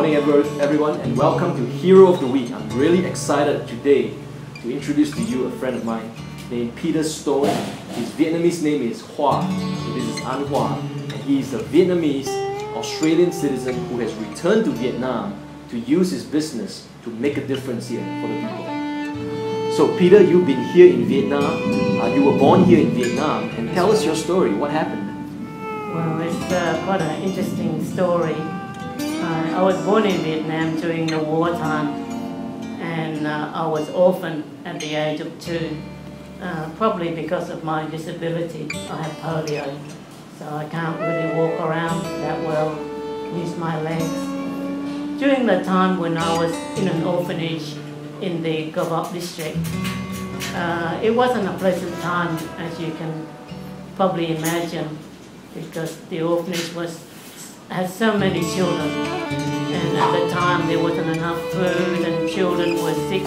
morning everyone, and welcome to Hero of the Week. I'm really excited today to introduce to you a friend of mine named Peter Stone. His Vietnamese name is Hoa, so this is An Hoa, and he is a Vietnamese Australian citizen who has returned to Vietnam to use his business to make a difference here for the people. So Peter, you've been here in Vietnam, you were born here in Vietnam, and tell us your story. What happened? Well, it's quite an interesting story. I was born in Vietnam during the wartime, and I was orphaned at the age of 2, probably because of my disability. I have polio, so I can't really walk around that well, use my legs. During the time when I was in an orphanage in the BOC district, it wasn't a pleasant time, as you can probably imagine, because the orphanage had so many children, and at the time there wasn't enough food, and children were sick,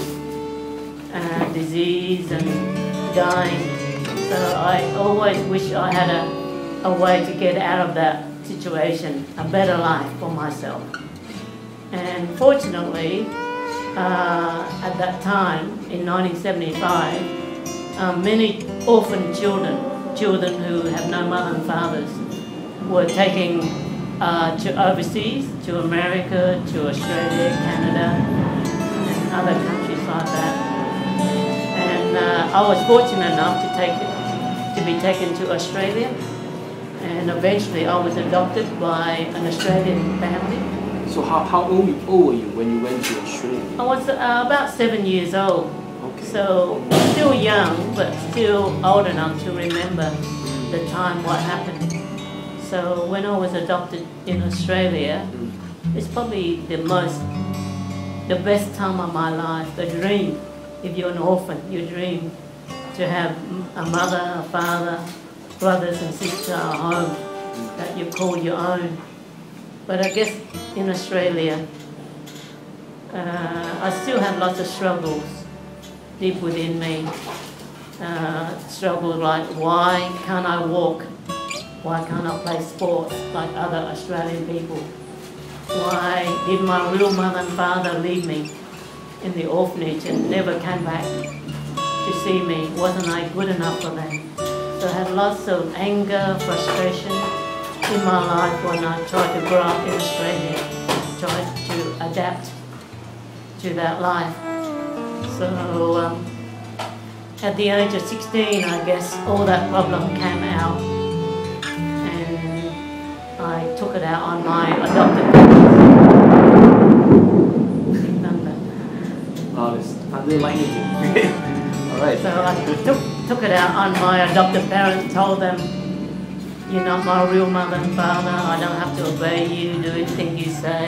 disease and dying. So I always wish I had a way to get out of that situation, a better life for myself. And fortunately, at that time, in 1975, many orphan children who have no mother and fathers, were taken to overseas, to America, to Australia, Canada, and other countries like that. And I was fortunate enough to be taken to Australia, and eventually I was adopted by an Australian family. So how old were you when you went to Australia? I was about 7 years old. Okay. So still young, but still old enough to remember the time what happened. So when I was adopted in Australia, it's probably the best time of my life, the dream. If you're an orphan, you dream to have a mother, a father, brothers and sisters at home that you call your own. But I guess in Australia, I still have lots of struggles deep within me. Struggles like, why can't I walk? Why can't I play sports like other Australian people? Why did my real mother and father leave me in the orphanage and never came back to see me? Wasn't I good enough for them? So I had lots of anger, frustration in my life when I tried to grow up in Australia, tried to adapt to that life. So at the age of 16, I guess all that problem came out, and I took it out on my adopted parents. Oh, there's thunder lightning here. All right. So I took it out on my adopted parents, told them, you're not my real mother and father, I don't have to obey you, do anything you say.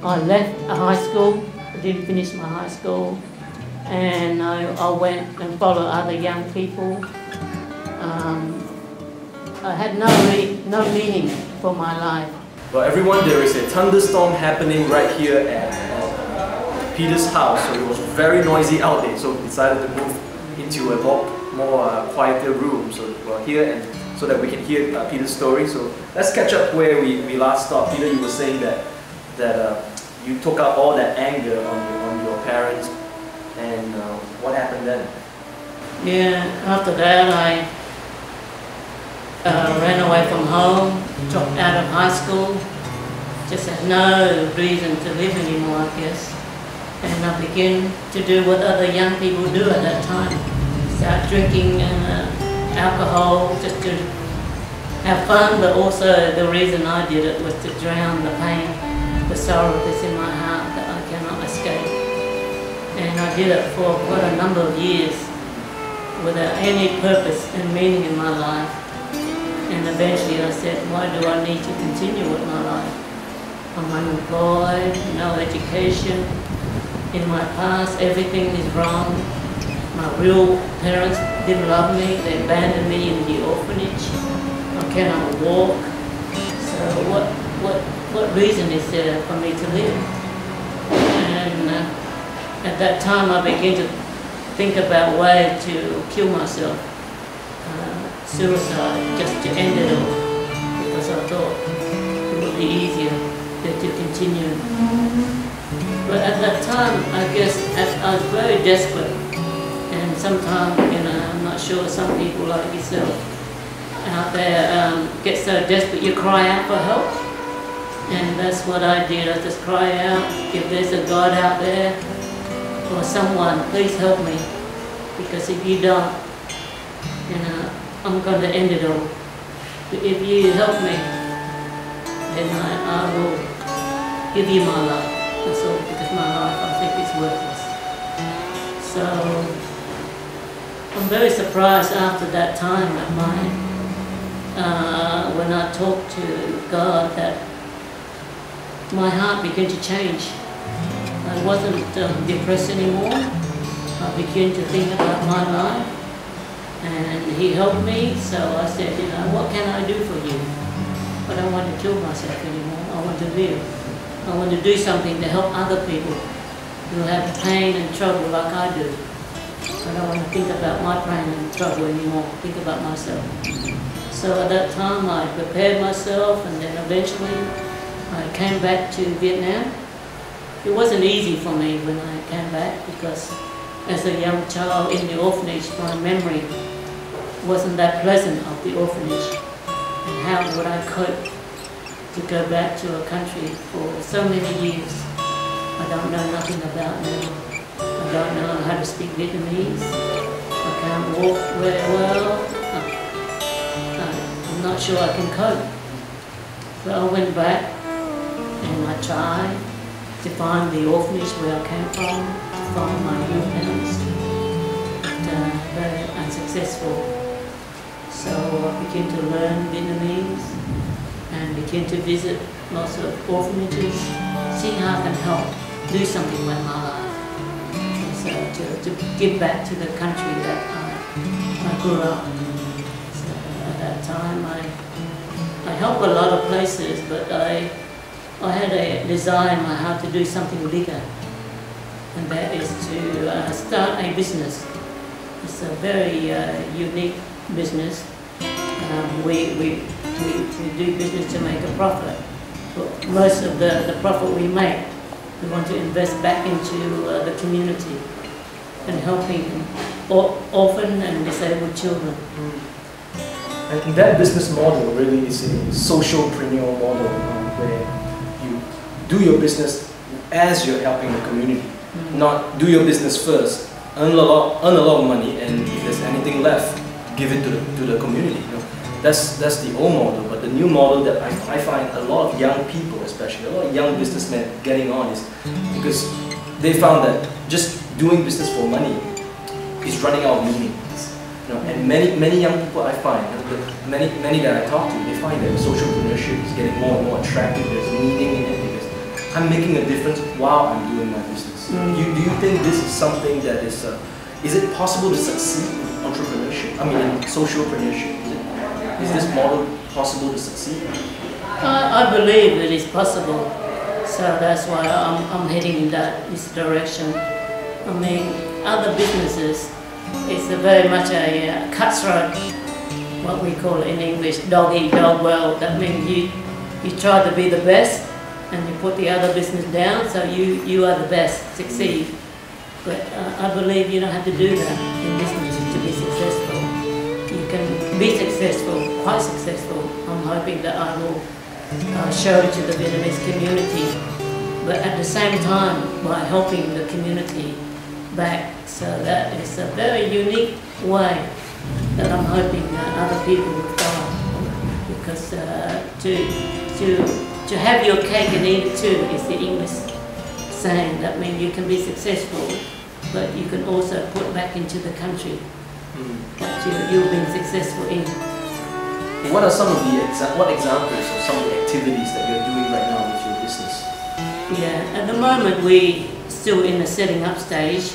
I left high school, I didn't finish my high school, and I went and followed other young people. I had no meaning for my life. Well, everyone, there is a thunderstorm happening right here at Peter's house, so it was very noisy out there, so we decided to move into a more quieter room. So we're here and so that we can hear Peter's story. So let's catch up where we last stopped. Peter, you were saying that you took out all that anger on your parents, and what happened then? Yeah, after that I ran away from home, dropped out of high school, just had no reason to live anymore, I guess. And I began to do what other young people do at that time. Start drinking alcohol just to have fun, but also the reason I did it was to drown the pain, the sorrow that's in my heart that I cannot escape. And I did it for quite a number of years without any purpose and meaning in my life. And eventually I said, why do I need to continue with my life? I'm unemployed, no education. In my past, everything is wrong. My real parents didn't love me. They abandoned me in the orphanage. I cannot walk. So what reason is there for me to live? And at that time, I began to think about ways to kill myself, suicide, just to end it all, because I thought it would be easier to continue. But at that time, I guess I was very desperate, and sometimes, I'm not sure, some people like yourself out there get so desperate you cry out for help, and that's what I did. I just cry out, if there's a God out there or someone, please help me, because if you don't, I'm going to end it all. But if you help me, then I will give you my life. That's all, because my life, I think, is worthless. So I'm very surprised after that time that when I talked to God, that my heart began to change. I wasn't depressed anymore. I began to think about my life, and He helped me. So I said, what can I do for you? I don't want to kill myself anymore. I want to live. I want to do something to help other people who have pain and trouble like I do. I don't want to think about my pain and trouble anymore. Think about myself. So at that time I prepared myself, and then eventually I came back to Vietnam. It wasn't easy for me when I came back, because as a young child in the orphanage, my memory wasn't that pleasant of the orphanage. And how would I cope to go back to a country for so many years? I don't know nothing about them. I don't know how to speak Vietnamese. I can't walk very well. I'm not sure I can cope. So I went back and I tried to find the orphanage where I came from, to find my new parents, but very unsuccessful. So I began to learn Vietnamese and began to visit lots of orphanages, see how I can help do something with my life. And so to give back to the country that I grew up. So at that time I helped a lot of places, but I had a desire in my heart to do something bigger, and that is to start a business. It's a very unique business. We do business to make a profit, but most of the profit we make, we want to invest back into the community and helping orphan and disabled children. And that business model really is a socialpreneur model, where you do your business as you're helping the community. Not do your business first, earn a lot of money, and if there's anything left, give it to the community. That's the old model. But the new model that I find a lot of young people, especially a lot of young businessmen getting on, is because they found that just doing business for money is running out of meaning. And many young people I find, many that I talk to, they find that socialpreneurship is getting more and more attractive. There's meaning in it because I'm making a difference while I'm doing my business. Do you think this is something that is it possible to succeed in entrepreneurship? I mean, in socialpreneurship, is this model possible to succeed? I believe it is possible. So that's why I'm heading in this direction. I mean, other businesses, it's very much a cutthroat, what we call in English, dog eat dog world. That means you try to be the best and you put the other business down, so you are the best, succeed. But I believe you don't have to do that in business to be successful. You can be successful, quite successful. I'm hoping that I will show it to the Vietnamese community, but at the same time by helping the community back. So that is a very unique way that I'm hoping other people will follow. Because to have your cake and eat it too is the English saying. That means you can be successful, but you can also put back into the country that you've been successful in. What are some of the examples of some of the activities that you're doing right now with your business? Yeah, at the moment we still in the setting up stage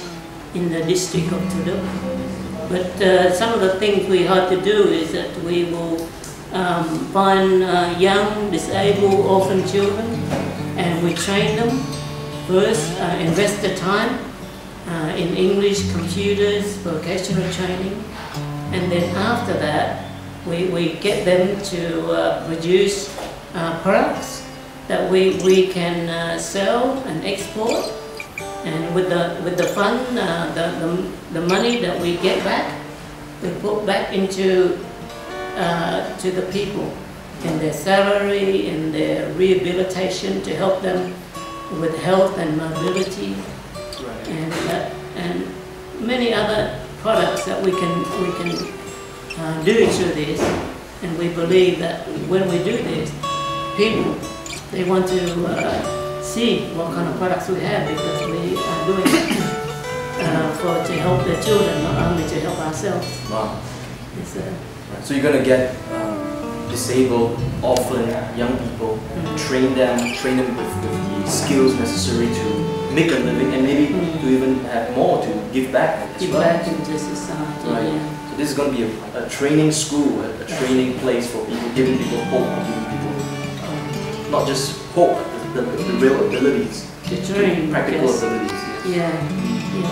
in the district of Chức. But some of the things we hope to do is that we will find young, disabled, orphan children, and we train them first, invest the time in English, computers, vocational training, and then after that we get them to produce products that we can sell and export, and with the fund, the money that we get back, we put back into to the people in their salary, in their rehabilitation to help them with health and mobility, and many other products that we can do through this. And we believe that when we do this, people, they want to see what kind of products we have, because we are doing it to help their children, not only to help ourselves. Wow. It's, So you're gonna get disabled, orphan, young people, train them with the skills necessary to make a living, and maybe to even have more to give back as give well. back into society. Right. Yeah. So this is going to be a training school, a training place for people, giving people hope, giving people not just hope, the real abilities, The dream, practical yes. abilities. Yes. Yeah.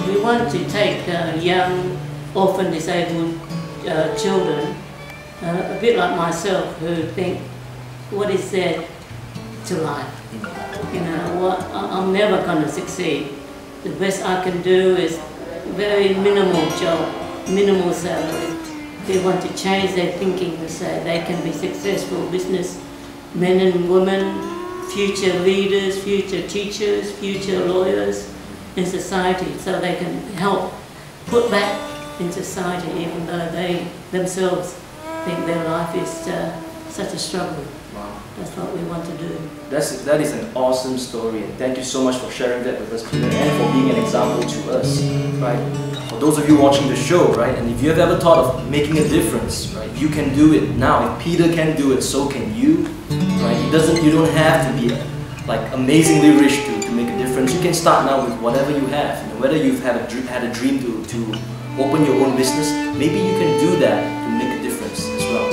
We want to take young, orphan, disabled children, a bit like myself, who think, what is there to life? You know, I'm never going to succeed. The best I can do is very minimal job, minimal salary. They want to change their thinking and say they can be successful business men and women, future leaders, future teachers, future lawyers in society, so they can help put back in society, even though they themselves think their life is such a struggle. Wow. That's what we want to do. That is an awesome story, and thank you so much for sharing that with us, Peter, and for being an example to us. Right? For those of you watching the show, right, and if you have ever thought of making a difference, right, you can do it now. If Peter can do it, so can you. Right? You don't have to be like amazingly rich to make a difference. You can start now with whatever you have. You know, whether you've had a dream to open your own business, maybe you can do that to make a difference as well.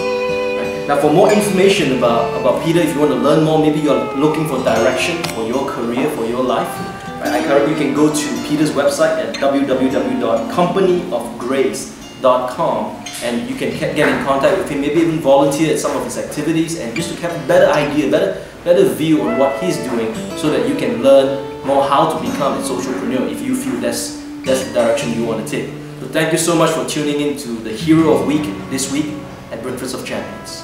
Right? Now, for more information about Peter, if you want to learn more, maybe you're looking for direction for your career, for your life, right, I encourage you can go to Peter's website at www.companyofgrace.com, and you can get in contact with him, maybe even volunteer at some of his activities, and just to have a better idea, better view on what he's doing, so that you can learn more how to become a socialpreneur if you feel that's the direction you want to take. So thank you so much for tuning in to the Hero of Week this week at Breakfast of Champions.